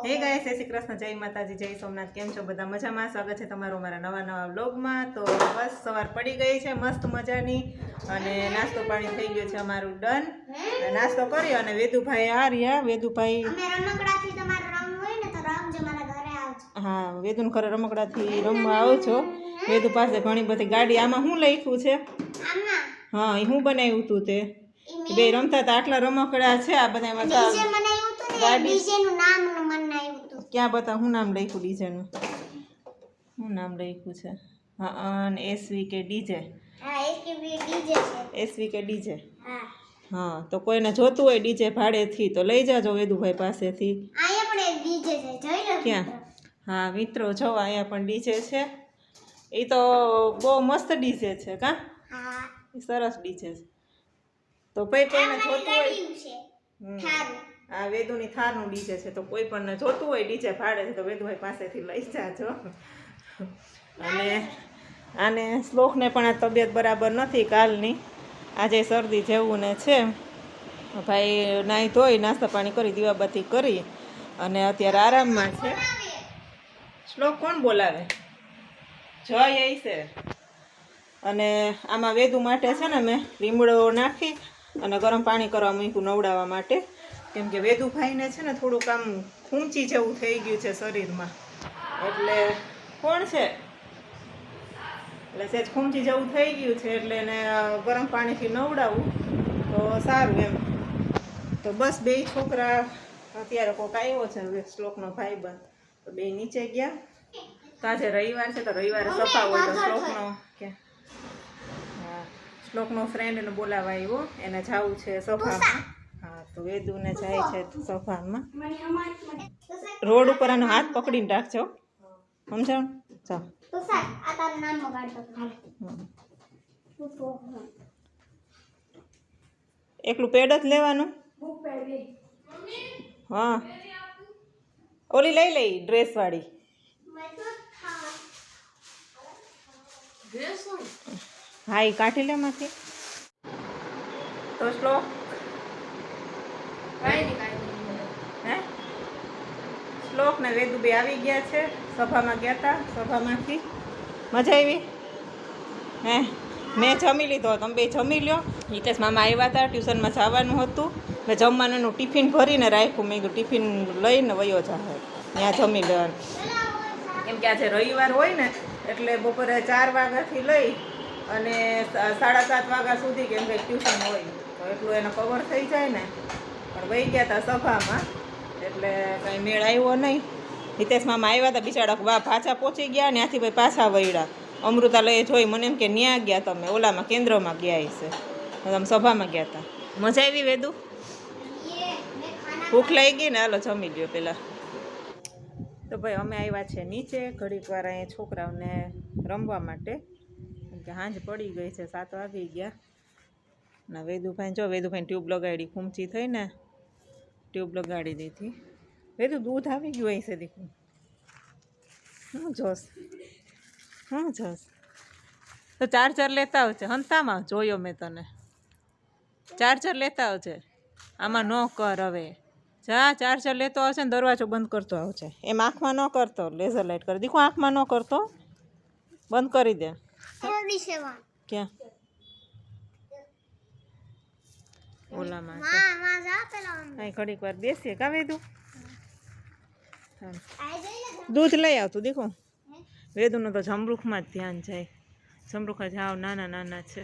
હે ગાઈસ, જય શ્રી કૃષ્ણ, જય માતાજી, જય સોમનાથ. કેમ છો બધા? મજામાં? સ્વાગત છે તમારું મારા નવા વ્લોગમાં. તો બસ સવાર પડી ગઈ છે મસ્ત મજાની, અને નાસ્તો પાણી થઈ ગયો છે અમારું ડન. નાસ્તો કર્યો અને વેદુભાઈ આ રહ્યા. વેદુભાઈ હા, વેદુન ઘરે રમકડાથી રમવા આવો છો. વેદુ પાસે ઘણી બધી ગાડી. આમાં શું લખ્યું છે? હા, એ શું બનાવ્યું હતું તે? બે રમતા હતા. આટલા રમકડા છે આ બધા. ગાડી ક્યાં બતા? શું નામ લખ્યું ડીજેનું? શું નામ લખ્યું છે? હા, એસવીકે ડીજે. એસવીકે ડીજે. હા, તો કોઈને જોતું હોય ડીજે ભાડેથી તો લઈ જાજો વેદુભાઈ પાસેથી. ક્યાં? હા મિત્રો, જો અહીંયા પણ ડીજે છે. એ તો બહુ મસ્ત ડીજે છે કા? સરસ ડીજે છે. તો ભાઈ કોઈને જોતું હોય, આ વેદુની થારનું ડીજે છે, તો કોઈ પણ જોતું હોય ડીજે ભાડે છે તો વેદુભાઈ પાસેથી લઈ જાજો. અને આને શ્લોકને પણ આ તબિયત બરાબર નથી કાલની, આજે શરદી જેવું ને છે. ભાઈ નાહી ધોઈ નાસ્તા પાણી કરી દીવાબત્તી કરી અને અત્યારે આરામમાં છે. શ્લોક કોણ બોલાવે? જય એ છે. અને આમાં વેદુ માટે છે ને મેં લીમડો નાખી અને ગરમ પાણી કરવા મૂક્યું નવડાવવા માટે. કેમ કે વેદુભાઈને છે ને થોડુંક આમ ખૂંચી જેવું થઈ ગયું છે શરીરમાં. એટલે કોણ છે? એટલે સેજ ખૂંચી જેવું થઈ ગયું છે, એટલે એને ગરમ પાણીથી નવડાવું તો સારું એમ. તો બસ બે છોકરા અત્યારે કોક આવ્યો છે શ્લોકનો ભાઈબંધ, તો બે નીચે ગયા. તો આજે રવિવાર છે તો રવિવારે સફા હોય તો શ્લોકનો કે હા, શ્લોકનો ફ્રેન્ડને બોલાવા આવ્યો, એને જવું છે સફામાં. હા, તો વેદુને જાય છે સફામાં. રોડ ઉપર આનો હાથ પકડીને રાખજો, સમજાવ? ચાલ એકલું પેડ જ લેવાનું. હા, ઓલી લઈ લઈ ડ્રેસ વાળી. હા, એ કાઢી લે માંથી. તો શ્લોક હે શ્લોક ને વેદુ બે આવી ગયા છે. સભામાં ગયા હતા, સભામાંથી મજા આવી હે? મેં જમી લીધો, તમે બે જમી લ્યો. હિતેશ મામા આવ્યા હતા, ટ્યુશનમાં જવાનું હતું. મેં જમવાનું એનું ટિફિન ભરીને રાખ્યું. મેં કીધું ટિફિન લઈને વયો જાય, ત્યાં જમી લેવાનું. કેમ કે આજે રવિવાર હોય ને, એટલે બપોરે 4 વાગ્યાથી લઈ અને 7:30 વાગ્યા સુધી કેમ કે ટ્યુશન હોય, તો એટલું એને કવર થઈ જાય ને. પણ વહી ગયા હતા સભામાં, એટલે કંઈ મેળ આવ્યો નહીં. હિતેશ મામા આવ્યા હતા, બિચારા પાછા પહોંચી ગયા, ત્યાંથી ભાઈ પાછા વળ્યા. અમૃતાલયે જોઈ મને એમ કે ન્યા ગયા તમે, ઓલામાં કેન્દ્રમાં ગયા હશે, તમે સભામાં ગયા હતા. મજા આવી વેદુ? ભૂખ લાગી ગઈ ને? હાલો જમી લ્યો પહેલાં. તો ભાઈ અમે આવ્યા છે નીચે ઘડીક વાર અહીંયા છોકરાઓને રમવા માટે, કેમ કે સાંજ પડી ગઈ છે, 7 વાગી ગયા. ના વેદુભાઈ જો, વેદુભાઈને ટ્યુબ લગાડી, ખૂંચી થઈ ને ટ્યુબ લગાડી દીધી. વેદુ દૂધ આવી ગયું અહીં છે દીકરું. શું જોશ? શું જોશ? તો ચાર્જર લેતા આવજે. હંતામાં જોયો મેં તને, ચાર્જર લેતા આવજે. આમાં ન કર હવે, જા ચાર્જર લેતો આવશે ને દરવાજો બંધ કરતો આવશે. એમ આંખમાં ન કરતો, લેઝર લાઇટ કરી દીકું, આંખમાં ન કરતો, બંધ કરી દે. ક્યાં? ઓલામાં અહીં ઘડીક વાર બેસીએ કા વેદુ? દૂધ લઈ આવતું દીકું. વેદુનું તો જમરૂખમાં જ ધ્યાન જાય. જમરૂખા જ હાવ નાના નાના છે.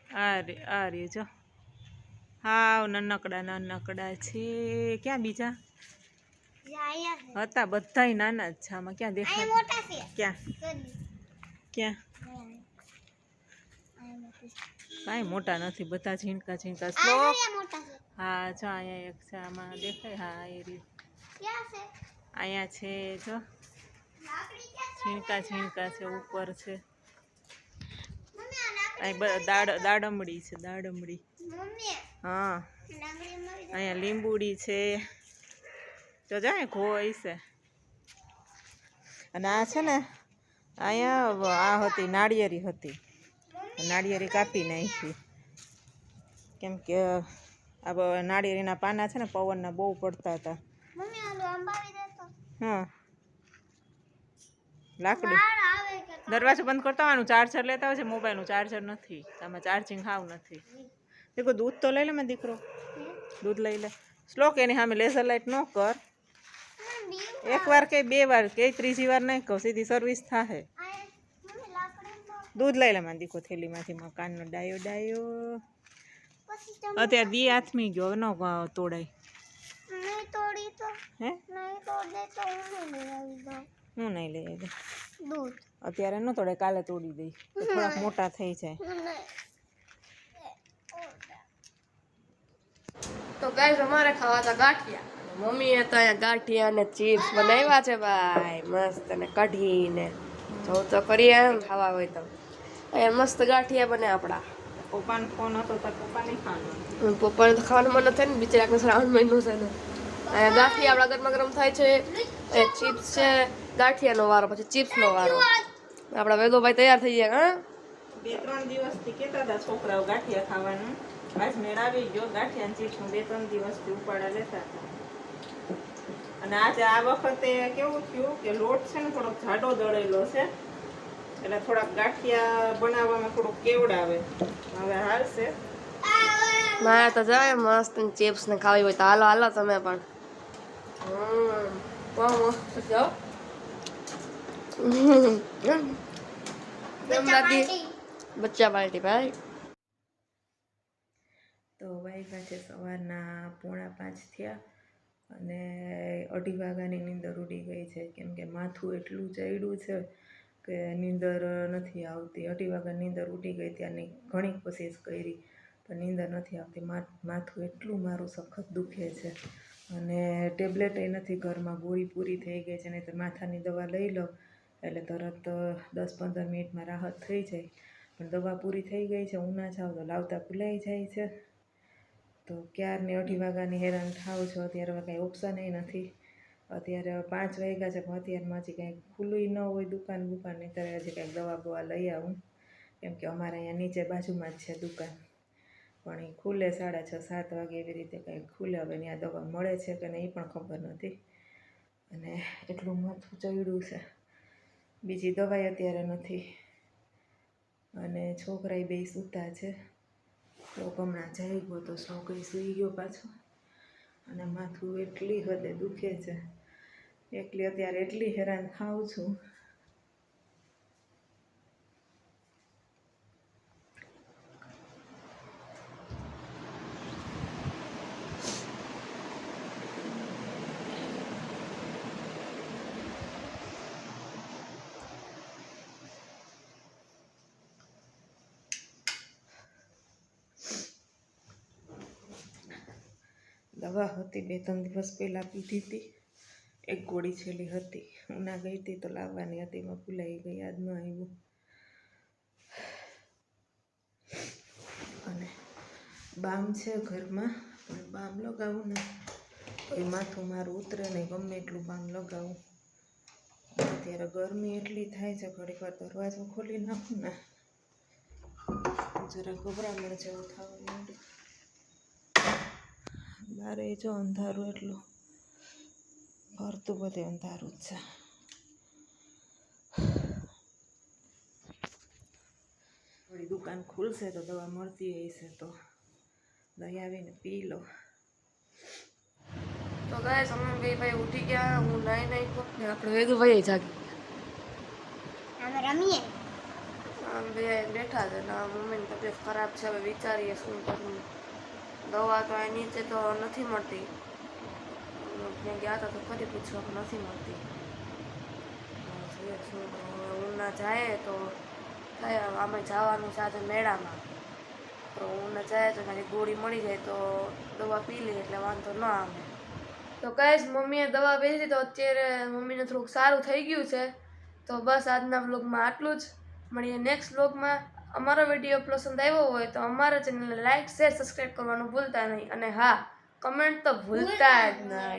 આ રે જો, હાવ નાનકડા નાનકડા છે. ક્યાં બીજા હતા? બધાય નાના જ છે. આમાં ક્યાં દેખાય? ક્યાં ક્યાં? કાંઈ મોટા નથી, બધા ઝીણકા ઝીણકા. શ્લોક હા જો અહીંયા એક છે, આમાં દેખાય. હા એ રીત અહીંયા છે જો, ઝીણકા ઝીણકા છે, ઉપર છે. દાડમડી છે, દાડમડી. હા, અહીંયા લીંબુડી છે. જો જાય ઘોઈ છે. અને આ છે ને, અહીંયા આ હતી નાળિયેરી હતી, નાળિયેરી કાપી નાખી. કેમ કે આ નાળિયેરીના પાના છે ને પવનના બહુ પડતા હતા, હા લાકડી દરવાજો બંધ કરતા આવવાનું ચાર્જર લેતા હોય છે મોબાઈલનું ચાર્જર નથી આમાં ચાર્જિંગ હાવ નથી દીકરો દૂધ તો લઈ લે મેં દીકરો દૂધ લઈ લે શ્લોક એની સામે લેઝર લાઇટ ન કર એકવાર કે બે વાર કે ત્રીજી વાર નહીં કહું સીધી સર્વિસ થાય દૂધ લઈ લે માં દીકો થેલીમાંથી મકાનનો ડાયો ડાયો અત્યારે દી આથમી ગયો હવે ન તોડાય હે હું નહીં લઈ આવી અત્યારે ન તોડે કાલે તોડી દઈ થોડાક મોટા થઈ જાય તો ગાઈસ અમારે ખાવા હતા ગાંઠિયા મમ્મીએ તો અહીંયા ગાંઠિયા ને ચિપ્સ બનાવ્યા છે ભાઈ મસ્ત અને કઢી ને જો તો કરીએ એમ ખાવા હોય તો અહીંયા મસ્ત ગાંઠિયા બને આપણા પપ્પાનો ફોન હતો તો પપ્પા નહીં ખાવાનું પપ્પાને તો ખાવાનું મન થાય ને બિચારા શ્રાવણ મહિનો છે ને અહીંયા ગાંઠિયા આપણા ગરમા ગરમ થાય છે અહીંયા ચિપ્સ છે ગાંઠિયાનો વારો પછી ચિપ્સનો વારો આપણા વેદોભાઈ તૈયાર થઈ ગયા હા 2-3 દિવસથી કહેતા હતા છોકરાઓ ગાંઠિયા ખાવાનું આજ મેળ આવી ગયો ગાંઠિયા ચિપ્સનું 2-3 દિવસથી ઉપાડા લેતા હતા અને આજે આ વખતે કેવું થયું કે લોટ છે ને થોડોક જાડો દળેલો છે એટલે થોડાક ગાંઠિયા બનાવવામાં થોડુંક કેવડાવે હવે હાલશે મારે તો જાય મસ્ત ચિપ્સ ને ખાવી હોય તો હાલો હાલો તમે પણ બહુ મસ્ત જાઓ બચ્ચા પાર્ટી ભાઈ તો વાગ્યા છે સવારના 4:45 થયા અને 2:30 વાગ્યાની નીંદર ઉડી ગઈ છે કેમ કે માથું એટલું ચડ્યું છે કે નીંદર નથી આવતી 2:30 વાગ્યાની નીંદર ઉડી ગઈ ત્યાંની ઘણી કોશિશ કરી પણ નીંદર નથી આવતી માથું એટલું મારું સખત દુખે છે અને ટેબ્લેટ નથી ઘરમાં ગોળી પૂરી થઈ ગઈ છે નહીંતર માથાની દવા લઈ લો એટલે તરત 10-15 મિનિટમાં રાહત થઈ જાય પણ દવા પૂરી થઈ ગઈ છે ઉના જાવ તો લાવતા ભૂલાઈ જાય છે તો ક્યારની 2:30 વાગ્યાની હેરાન થાવ છો અત્યારે હવે કાંઈ ઓપ્શન નથી અત્યારે 5 વાગ્યા છે પણ અત્યારમાં હજી કાંઈ ખુલ્લું ન હોય દુકાન નહીં ત્યારે હજી કાંઈક દવા બવા લઈ આવું કેમ કે અમારે અહીંયા નીચે બાજુમાં જ છે દુકાન પણ એ ખુલે 6:30-7 વાગે એવી રીતે કાંઈક ખુલે હવે ત્યાં દવા મળે છે કે નહીં એ પણ ખબર નથી અને એટલું માથું ચડ્યું છે બીજી દવાઈ અત્યારે નથી અને છોકરાએ બે સૂતા છે શ્લોક હમણાં જઈ ગયો તો શ્લોક સૂઈ ગયો પાછો અને માથું એટલી હદે દુખે છે એકલી અત્યારે એટલી હેરાન થાઉં છું દવા હતી 2-3 દિવસ પહેલાં પીધી હતી એક ગોળી છેલ્લી હતી ઉના ગઈ હતી તો લાવવાની હતી એમાં ભૂલાઈ ગઈ યાદ ન આવ્યું અને બામ છે ઘરમાં પણ બામ લગાવું ને તો એ માથું મારું ઉતરે નહીં ગમે એટલું બામ લગાવું અત્યારે ગરમી એટલી થાય છે ઘડીક વાર દરવાજો ખોલી નાખું ને જરા ગભરામણ જેવું થવા માંડ્યું બારે જો અંધારું એટલું ફરતું બધે અંધારું જ છે થોડી દુકાન ખુલશે તો દવા મળતી હશે તો લઈ આવીને પી લો તો ગાઈસ અમે ભાઈ ઉઠી ગયા હું નાઈ ને આપણે વેદુભાઈ જાગી અમે રમીએ આમ ભાઈ બેઠા છે ના મમ્મીની તબિયત ખરાબ છે હવે વિચારીએ શું કરવું દવા તો અહીં નીચે તો નથી મળતી ત્યાં ગયા હતા તો ફરી પૂછવા નથી મળતી શું ઉના જાય તો થાય આમે જવાનું છે આજે મેળામાં તો ઉના જાય તો મારી ગોળી મળી જાય તો દવા પી લે એટલે વાંધો ન આવે તો કહીશ મમ્મીએ દવા પી લીધી તો અત્યારે મમ્મીને થોડુંક સારું થઈ ગયું છે તો બસ આજના વ્લોગમાં આટલું જ મળીએ નેક્સ્ટ વ્લોગમાં અમારો વિડીયો પસંદ આવ્યો હોય તો અમારા ચેનલને લાઈક શેર સબસ્ક્રાઈબ કરવાનું ભૂલતા નહીં અને હા કમેન્ટ તો ભૂલતા જ નહીં